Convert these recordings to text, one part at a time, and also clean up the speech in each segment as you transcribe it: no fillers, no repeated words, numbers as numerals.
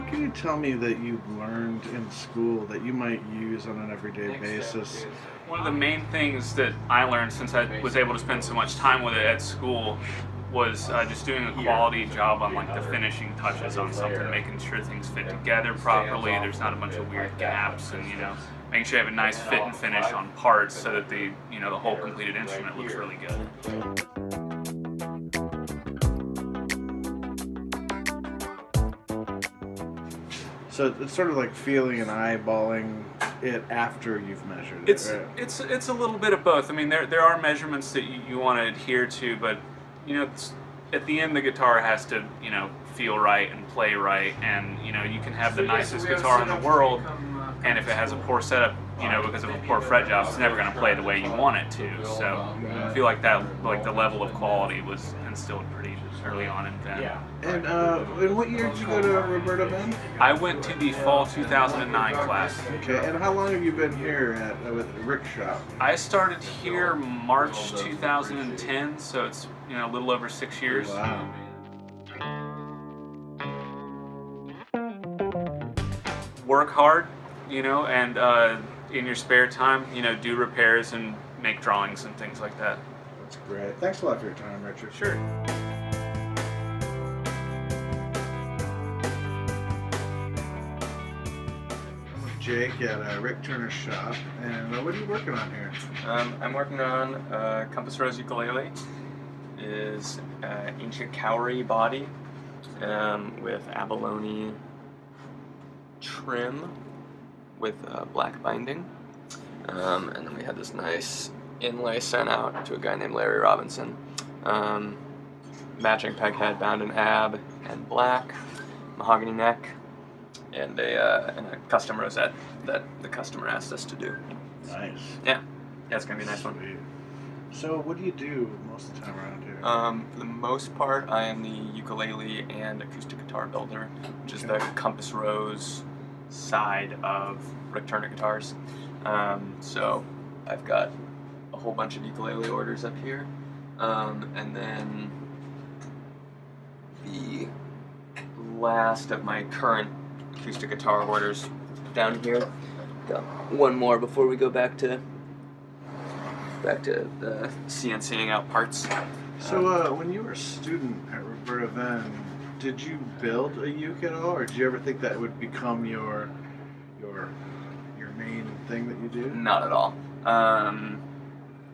What can you tell me that you learned in school that you might use on an everyday basis? One of the main things that I learned since I was able to spend so much time with it at school was just doing a quality job on like the finishing touches on something, making sure things fit together properly. There's not a bunch of weird gaps, and making sure you have a nice fit and finish on parts so that the whole completed instrument looks really good. So it's sort of like feeling and eyeballing it after you've measured it, It's right? it's a little bit of both. I mean, there are measurements that you want to adhere to, but at the end the guitar has to feel right and play right, and you can have the nicest guitar in the world, and if it has a poor setup, because of a poor fret job, it's never going to play the way you want it to. So I feel like the level of quality was instilled pretty early on in Venn. And in what year did you go to Roberto-Venn? I went to the fall 2009 class. Okay, and how long have you been here with Rick's shop? I started here March 2010, so it's a little over 6 years. Wow. Work hard, and in your spare time, do repairs and make drawings and things like that. That's great. Thanks a lot for your time, Richard. Sure. Jake at Rick Turner's shop, and what are you working on here? I'm working on Compass Rose ukulele. It is ancient cowrie body with abalone trim with black binding, and then we had this nice inlay sent out to a guy named Larry Robinson. Matching peg head bound in ab and black, mahogany neck, and a custom rosette that the customer asked us to do. Nice. Yeah, it's gonna be a nice one. Sweet. So what do you do most of the time around here? For the most part, I am the ukulele and acoustic guitar builder, which is the Compass Rose side of Rick Turner guitars. So I've got a whole bunch of ukulele orders up here, and then the last of my current acoustic guitar orders down here. Got one more before we go back to the CNCing out parts. So when you were a student at Roberto-Venn, did you build a uke at all, or did you ever think that would become your main thing that you do? Not at all.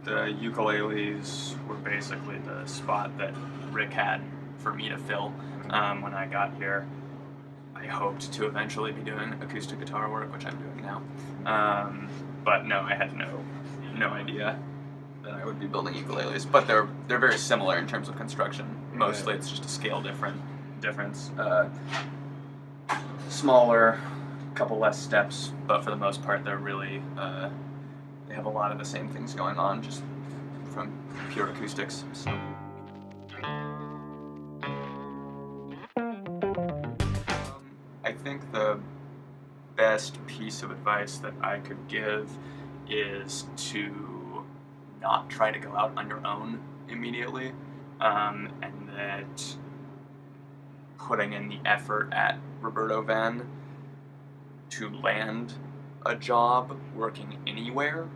The ukuleles were basically the spot that Rick had for me to fill when I got here. I hoped to eventually be doing acoustic guitar work, which I'm doing now. But no, I had no idea that I would be building ukuleles. But they're very similar in terms of construction. Mostly it's just a scale difference. Smaller, couple less steps, but for the most part they're really they have a lot of the same things going on, just from pure acoustics. So. I think the best piece of advice that I could give is to not try to go out on your own immediately, and that putting in the effort at Roberto-Venn to land a job working anywhere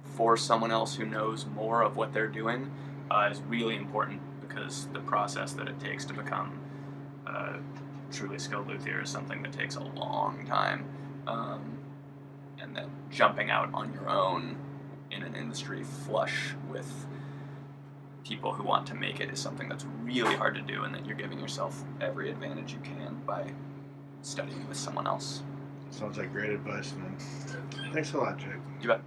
for someone else who knows more of what they're doing is really important, because the process that it takes to become truly skilled luthier is something that takes a long time, and that jumping out on your own in an industry flush with people who want to make it is something that's really hard to do, and that you're giving yourself every advantage you can by studying with someone else. Sounds like great advice, man. Thanks a lot, Jake. You bet.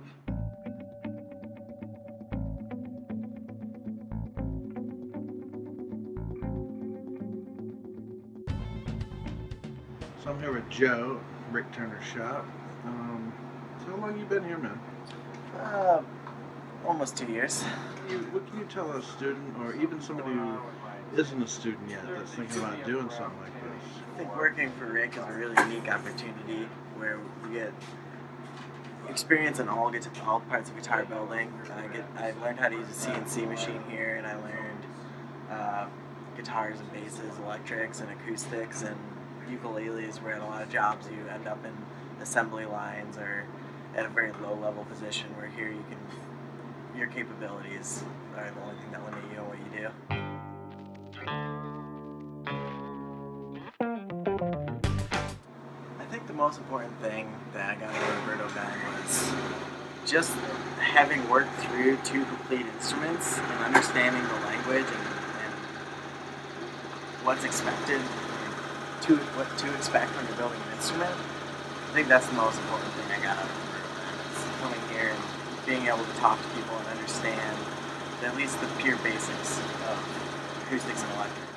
So I'm here with Joe, Rick Turner's shop. So how long you been here, man? Almost 2 years. What can you tell a student, or even somebody who isn't a student yet, that's thinking about doing something like this? I think working for Rick is a really unique opportunity where we get experience in all parts of guitar building. I learned how to use a CNC machine here, and I learned guitars and basses, electrics and acoustics, and ukuleles, where at a lot of jobs you end up in assembly lines or at a very low level position, where here your capabilities are the only thing that limit you on what you do. I think the most important thing that I got out of Roberto-Venn was just having worked through 2 complete instruments and understanding the language and what's expected, what to expect when you're building an instrument. I think that's the most important thing I got out of Roberto-Venn, is coming here and being able to talk to people and understand at least the pure basics of acoustics and electric.